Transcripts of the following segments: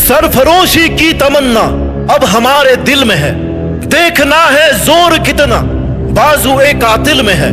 सरफरोशी की तमन्ना अब हमारे दिल में है, देखना है जोर कितना बाजू एक कातिल में है।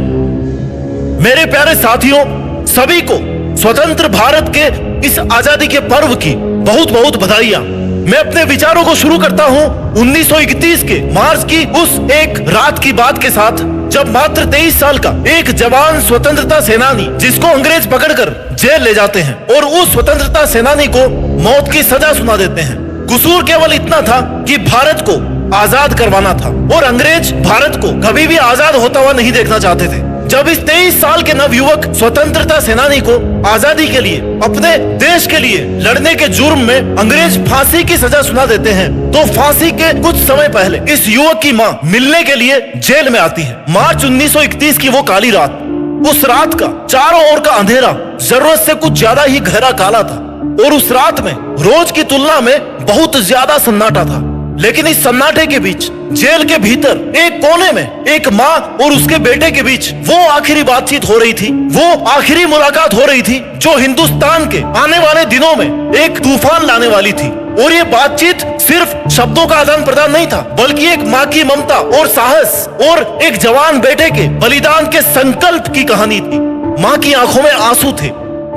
मेरे प्यारे साथियों, सभी को स्वतंत्र भारत के इस आजादी के पर्व की बहुत बहुत बधाइयां। मैं अपने विचारों को शुरू करता हूं 1931 के मार्च की उस एक रात की बात के साथ, जब मात्र 23 साल का एक जवान स्वतंत्रता सेनानी, जिसको अंग्रेज पकड़कर जेल ले जाते हैं और उस स्वतंत्रता सेनानी को मौत की सजा सुना देते हैं। कसूर केवल इतना था कि भारत को आजाद करवाना था और अंग्रेज भारत को कभी भी आजाद होता हुआ नहीं देखना चाहते थे। जब इस 23 साल के नवयुवक स्वतंत्रता सेनानी को आजादी के लिए, अपने देश के लिए लड़ने के जुर्म में अंग्रेज फांसी की सजा सुना देते हैं, तो फांसी के कुछ समय पहले इस युवक की मां मिलने के लिए जेल में आती है। मार्च 1931 की वो काली रात, उस रात का चारों ओर का अंधेरा जरूरत से कुछ ज्यादा ही गहरा काला था और उस रात में रोज की तुलना में बहुत ज्यादा सन्नाटा था। लेकिन इस सन्नाटे के बीच जेल के भीतर एक कोने में एक माँ और उसके बेटे के बीच वो आखिरी बातचीत हो रही थी, वो आखिरी मुलाकात हो रही थी जो हिंदुस्तान के आने वाले दिनों में एक तूफान लाने वाली थी। और ये बातचीत सिर्फ शब्दों का आदान प्रदान नहीं था, बल्कि एक माँ की ममता और साहस और एक जवान बेटे के बलिदान के संकल्प की कहानी थी। माँ की आंखों में आंसू थे,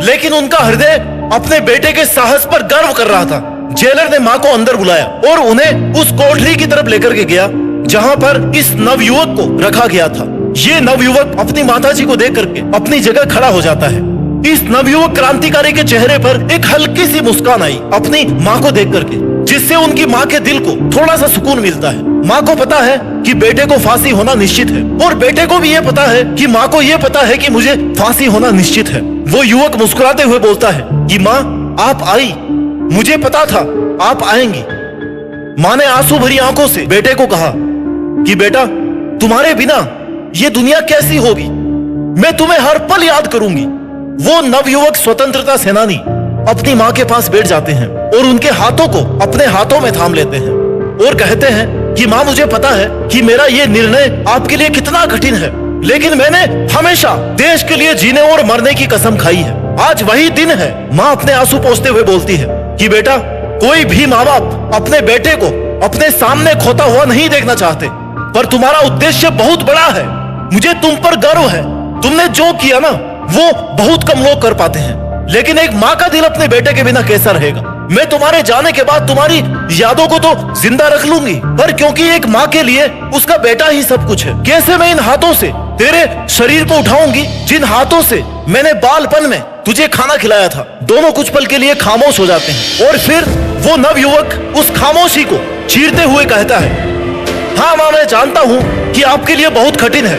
लेकिन उनका हृदय अपने बेटे के साहस पर गर्व कर रहा था। जेलर ने माँ को अंदर बुलाया और उन्हें उस कोठरी की तरफ लेकर के गया जहाँ पर इस नवयुवक को रखा गया था। ये नवयुवक अपनी माताजी को देख करके अपनी जगह खड़ा हो जाता है। इस नवयुवक क्रांतिकारी के चेहरे पर एक हल्की सी मुस्कान आई अपनी माँ को देख करके, जिससे उनकी माँ के दिल को थोड़ा सा सुकून मिलता है। माँ को पता है कि बेटे को फांसी होना निश्चित है और बेटे को भी ये पता है कि माँ को ये पता है कि मुझे फांसी होना निश्चित है। वो युवक मुस्कुराते हुए बोलता है कि माँ, आप आई, मुझे पता था आप आएंगी। माँ ने आंसू भरी आंखों से बेटे को कहा कि बेटा, तुम्हारे बिना ये दुनिया कैसी होगी, मैं तुम्हें हर पल याद करूंगी। वो नवयुवक स्वतंत्रता सेनानी अपनी माँ के पास बैठ जाते हैं और उनके हाथों को अपने हाथों में थाम लेते हैं और कहते हैं कि माँ, मुझे पता है कि मेरा ये निर्णय आपके लिए कितना कठिन है, लेकिन मैंने हमेशा देश के लिए जीने और मरने की कसम खाई है। आज वही दिन है। माँ अपने आंसू पोंछते हुए बोलती है कि बेटा, कोई भी माँ बाप अपने बेटे को अपने सामने खोता हुआ नहीं देखना चाहते, पर तुम्हारा उद्देश्य बहुत बड़ा है। मुझे तुम पर गर्व है। तुमने जो किया ना, वो बहुत कम लोग कर पाते हैं, लेकिन एक माँ का दिल अपने बेटे के बिना कैसा रहेगा। मैं तुम्हारे जाने के बाद तुम्हारी यादों को तो जिंदा रख लूंगी, पर क्योंकि एक माँ के लिए उसका बेटा ही सब कुछ है। कैसे मैं इन हाथों से तेरे शरीर को उठाऊंगी जिन हाथों से मैंने बालपन में तुझे खाना खिलाया था। दोनों कुछ पल के लिए खामोश हो जाते हैं और फिर वो नवयुवक उस खामोशी को चीरते हुए कहता है, हाँ माँ, मैं जानता हूँ कि आपके लिए बहुत कठिन है,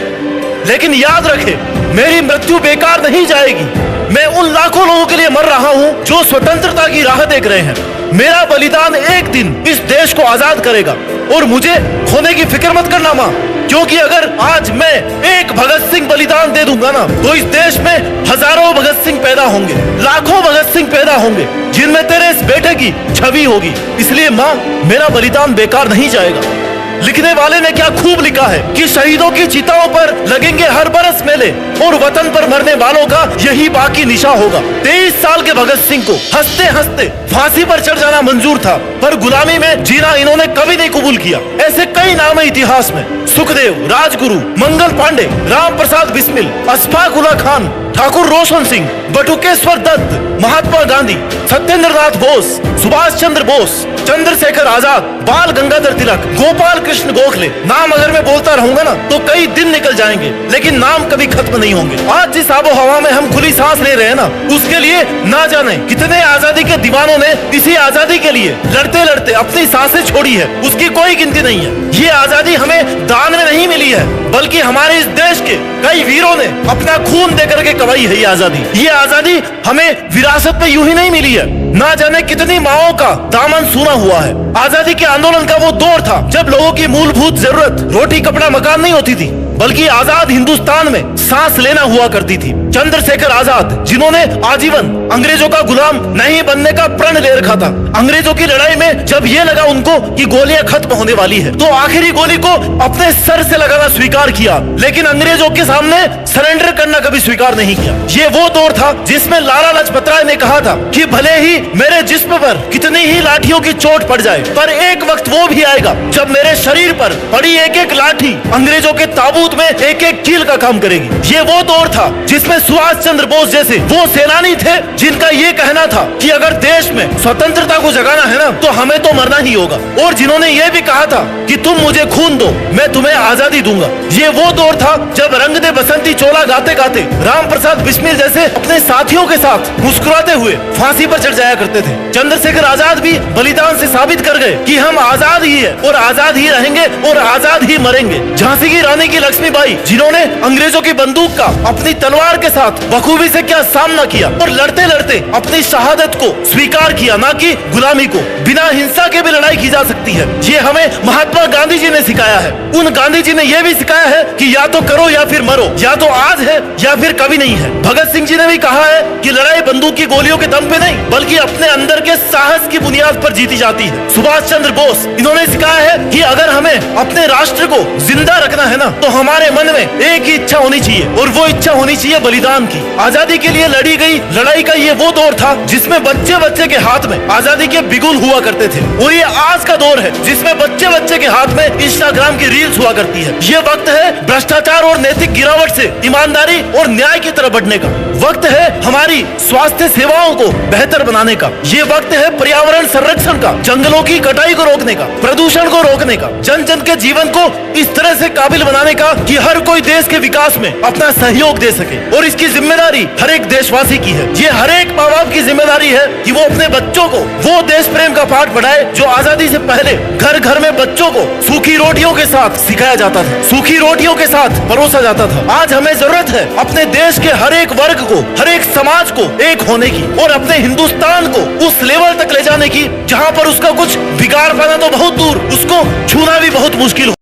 लेकिन याद रखे, मेरी मृत्यु बेकार नहीं जाएगी। मैं उन लाखों लोगों के लिए मर रहा हूँ जो स्वतंत्रता की राह देख रहे हैं। मेरा बलिदान एक दिन इस देश को आजाद करेगा और मुझे खोने की फिक्र मत करना माँ, क्योंकि अगर आज मैं एक भगत सिंह बलिदान दे दूंगा ना, तो इस देश में हजारों भगत सिंह पैदा होंगे, लाखों भगत सिंह पैदा होंगे, जिनमें तेरे इस बेटे की छवि होगी। इसलिए माँ, मेरा बलिदान बेकार नहीं जाएगा। लिखने वाले ने क्या खूब लिखा है कि शहीदों की चिताओं पर लगेंगे हर बरस मेले और वतन पर मरने वालों का यही बाकी निशा होगा। 23 साल के भगत सिंह को हंसते हंसते फांसी पर चढ़ जाना मंजूर था, पर गुलामी में जीना इन्होंने कभी नहीं कबूल किया। ऐसे कई नाम है इतिहास में, सुखदेव, राजगुरु, मंगल पांडे, राम प्रसाद बिस्मिल, अशफाक उल्लाह खान, ठाकुर रोशन सिंह, बटुकेश्वर दत्त, महात्मा गांधी, सत्येंद्र नाथ बोस, सुभाष चंद्र बोस, चंद्रशेखर आजाद, बाल गंगाधर तिलक, गोपाल कृष्ण गोखले। नाम अगर मैं बोलता रहूंगा ना तो कई दिन निकल जाएंगे, लेकिन नाम कभी खत्म नहीं होंगे। आज जिस आबो हवा में हम खुली सांस ले रहे हैं ना, उसके लिए ना जाने कितने आजादी के दीवानों ने इसी आजादी के लिए लड़ते लड़ते अपनी सांसें छोड़ी है, उसकी कोई गिनती नहीं है। ये आजादी हमें दान में नहीं मिली है, बल्कि हमारे इस देश के कई वीरों ने अपना खून देकर के कमाई है ये आजादी। ये आजादी हमें विरासत में यूं ही नहीं मिली है, ना जाने कितनी माओं का दामन सूना हुआ है। आजादी के आंदोलन का वो दौर था जब लोगों की मूलभूत जरूरत रोटी, कपड़ा, मकान नहीं होती थी, बल्कि आजाद हिंदुस्तान में सांस लेना हुआ करती थी। चंद्रशेखर आजाद, जिन्होंने आजीवन अंग्रेजों का गुलाम नहीं बनने का प्रण ले रखा था, अंग्रेजों की लड़ाई में जब ये लगा उनको कि गोलियां खत्म होने वाली है, तो आखिरी गोली को अपने सर से लगाना स्वीकार किया, लेकिन अंग्रेजों के सामने सरेंडर करना कभी स्वीकार नहीं किया। ये वो दौर था जिसमें लाला लाजपत राय ने कहा था कि भले ही मेरे जिस्म पर कितनी ही लाठियों की चोट पड़ जाए, पर एक वक्त वो भी आएगा जब मेरे शरीर पर पड़ी एक एक लाठी अंग्रेजों के ताबूत में एक एक कील का काम करेगी। ये वो दौर था जिसमें सुभाष चंद्र बोस जैसे वो सेनानी थे जिनका ये कहना था कि अगर देश में स्वतंत्रता को जगाना है ना तो हमें तो मरना ही होगा, और जिन्होंने ये भी कहा था कि तुम मुझे खून दो मैं तुम्हें आजादी दूंगा। ये वो दौर था जब रंग दे बसंती चोला गाते गाते राम प्रसाद बिस्मिल जैसे अपने साथियों के साथ मुस्कुराते हुए फांसी पर चढ़ जाया करते थे। चंद्रशेखर आजाद भी बलिदान से साबित कर गए कि हम आजाद ही है और आजाद ही रहेंगे और आजाद ही मरेंगे। झांसी की रानी की लक्ष्मीबाई, जिन्होंने अंग्रेजों की बंदूक का अपनी तलवार के साथ बखूबी से क्या सामना किया और लड़ते लड़ते अपनी शहादत को स्वीकार किया, ना कि गुलामी को। बिना हिंसा के भी लड़ाई की जा सकती है, ये हमें महात्मा गांधी जी ने सिखाया है। उन गांधी जी ने यह भी सिखाया है कि या तो करो या फिर मरो, या तो आज है या फिर कभी नहीं है। भगत सिंह जी ने भी कहा है कि लड़ाई बंदूक की गोलियों के दम पे नहीं बल्कि अपने अंदर के साहस की बुनियाद पर जीती जाती है। सुभाष चंद्र बोस, इन्होंने सिखाया है कि अगर हमें अपने राष्ट्र को जिंदा रखना है ना तो हमारे मन में एक ही इच्छा होनी चाहिए, और वो इच्छा होनी चाहिए बलिदान की। आजादी के लिए लड़ी गई लड़ाई का ये वो दौर था जिसमें बच्चे बच्चे के हाथ में आजादी के बिगुल हुआ करते थे, और ये आज का दौर है जिसमें बच्चे बच्चे के हाथ में इंस्टाग्राम की रील्स हुआ करती है। ये वक्त है भ्रष्टाचार और नैतिक गिरावट से ईमानदारी और न्याय की तरफ बढ़ने का। वक्त है हमारी स्वास्थ्य सेवाओं को बेहतर बनाने का। ये वक्त है पर्यावरण संरक्षण का, जंगलों की कटाई को रोकने का, प्रदूषण को रोकने का, जन जन के जीवन को इस तरह से काबिल बनाने का कि हर कोई देश के विकास में अपना सहयोग दे सके। और इसकी जिम्मेदारी हर एक देशवासी की है। ये हर एक माँ बाप की जिम्मेदारी है कि वो अपने बच्चों को वो देश प्रेम का पाठ पढ़ाए जो आजादी से पहले घर घर में बच्चों को सूखी रोटियों के साथ सिखाया जाता था, सूखी रोटियों के साथ परोसा जाता था। आज हमें जरूरत है अपने देश के हर एक वर्ग को, हर एक समाज को एक होने की, और अपने हिंदुस्तान को उस लेवल तक ले जाने की जहाँ पर उसका कुछ बिगाड़ पाना तो बहुत दूर, उसको छूना भी बहुत मुश्किल हो।